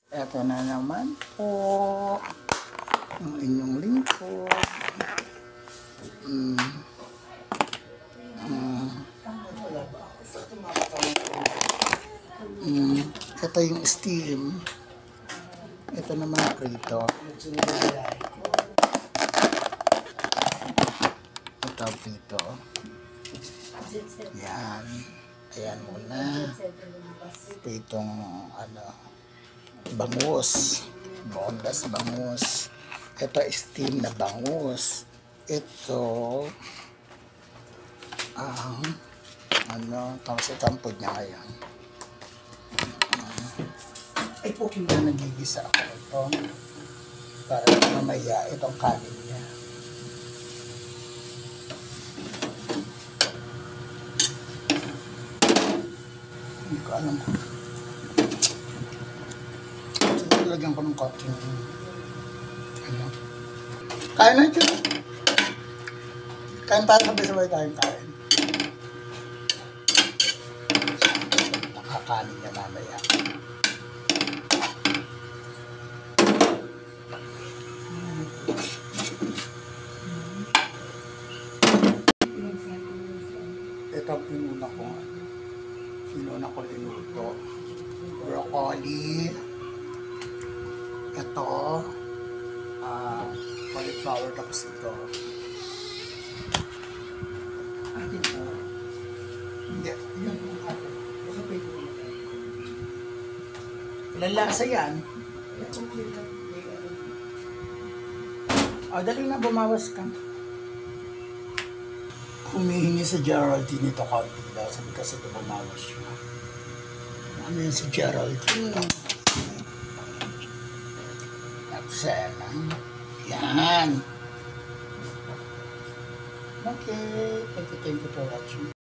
Eto na naman po ang inyong lingkod. Ito yung steam. Ito naman prito. Ito prito. Yan. Ayan muna. Pritong bangus. Bondas bangus. Ito steam na bangus. Ito tapos itampod niya ngayon. Ay po, hindi na nagigisa ako ito para mamaya itong kanin niya. Hindi ko alam kung lagyan ko ng konting kain na ito. Kain tayo, sabay-sabay tayong kain. Nakakanin niya mamaya. Ito ang inuna ko linuto. Broccoli. Ito. Cauliflower, tapos ito. Hindi. Ilang lasa yan? Dali na, bumawas ka. Humihingi si Geraldine ito kaunti daw. Sabi kasi ito bumawas siya. Ano yun si Geraldine? Aksena. Yan. Okay. Thank you for watching.